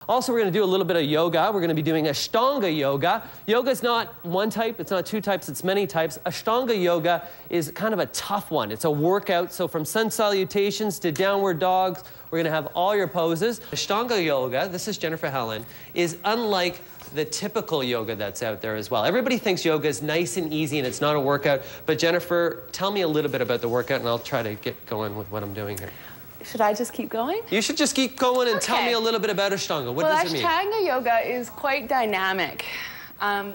Also, we're going to do a little bit of yoga. We're going to be doing Ashtanga yoga. Yoga is not one type, it's not two types, it's many types. Ashtanga yoga is kind of a tough one. It's a workout, so from sun salutations to downward dogs, we're going to have all your poses. Ashtanga yoga, this is Jennifer Helen, is unlike the typical yoga that's out there as well. Everybody thinks yoga is nice and easy and it's not a workout, but Jennifer, tell me a little bit about the workout and I'll try to get going with what I'm doing here. Should I just keep going? You should just keep going and tell me a little bit about Ashtanga. What does it mean? Ashtanga yoga is quite dynamic.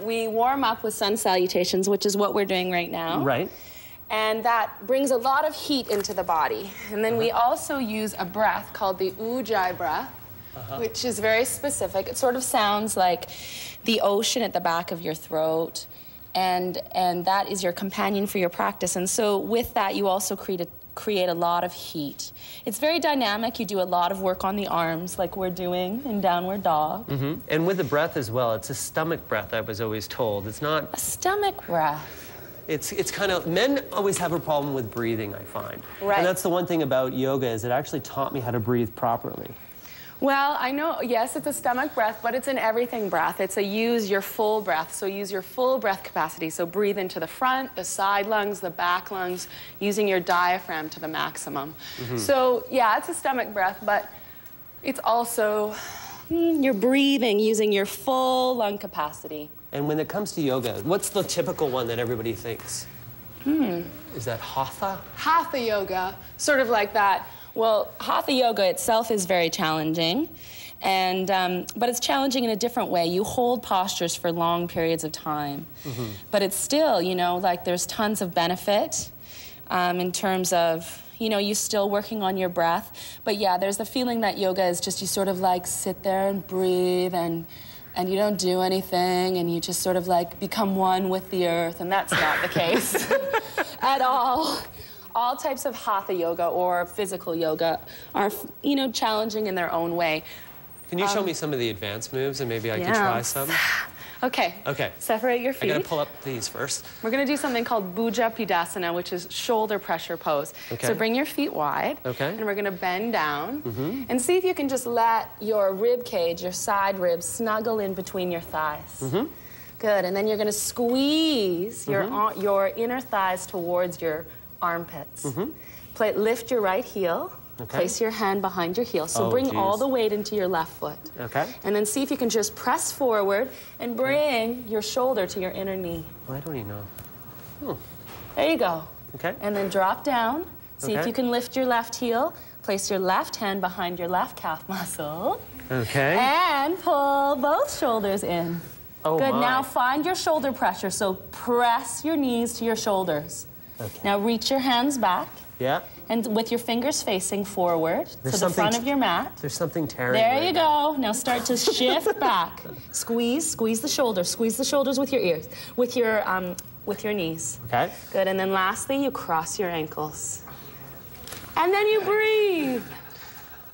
We warm up with sun salutations, which is what we're doing right now. Right. And that brings a lot of heat into the body. And then we also use a breath called the Ujjayi breath, which is very specific. It sort of sounds like the ocean at the back of your throat. And that is your companion for your practice. And so with that, you also create a lot of heat. It's very dynamic. You do a lot of work on the arms, like we're doing in downward dog. And with the breath as well, it's a stomach breath, I was always told. It's not... A stomach breath. It's kind of... Men always have a problem with breathing, I find. Right. And that's the one thing about yoga, is it actually taught me how to breathe properly. Well, I know, yes, it's a stomach breath, but it's an everything breath. It's a use your full breath, so use your full breath capacity. So breathe into the front, the side lungs, the back lungs, using your diaphragm to the maximum. So, yeah, it's a stomach breath, but it's also you're breathing using your full lung capacity. And when it comes to yoga, what's the typical one that everybody thinks? Is that Hatha? Hatha yoga, sort of like that. Well, Hatha yoga itself is very challenging, but it's challenging in a different way. You hold postures for long periods of time, but it's still, you know, like there's tons of benefit in terms of, you know, you're still working on your breath. But yeah, there's the feeling that yoga is just you sort of like sit there and breathe and you don't do anything and you just sort of like become one with the earth, and that's not the case at all. All types of Hatha yoga or physical yoga are, you know, challenging in their own way. Can you show me some of the advanced moves and maybe I can try some? Okay. Okay. Separate your feet. I gotta pull up these first. We're gonna do something called Bhuja Pidasana, which is shoulder pressure pose. Okay. So bring your feet wide. Okay. And we're gonna bend down. And see if you can just let your rib cage, your side ribs, snuggle in between your thighs. Good. And then you're gonna squeeze your inner thighs towards your armpits. Lift your right heel. Place your hand behind your heel. So bring all the weight into your left foot. And then see if you can just press forward and bring your shoulder to your inner knee. Well, I don't even know. There you go. Okay. And then drop down. See if you can lift your left heel. Place your left hand behind your left calf muscle. Okay. And pull both shoulders in. Good. Now find your shoulder pressure. So press your knees to your shoulders. Now reach your hands back. Yeah. And with your fingers facing forward to the front of your mat. There's something tearing. There you go. Now start to shift back. Squeeze the shoulders. Squeeze the shoulders with your ears, with your knees. Okay. Good. And then lastly, you cross your ankles. And then you breathe.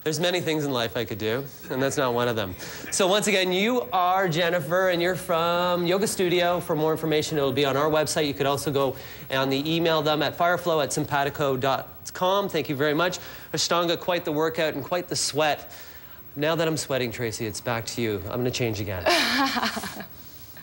There's many things in life I could do, and that's not one of them. So once again, you are Jennifer, and you're from Yoga Studio. For more information, it'll be on our website. You could also go and email them at fireflow@simpatico.com. Thank you very much. Ashtanga, quite the workout and quite the sweat. Now that I'm sweating, Tracy, it's back to you. I'm going to change again.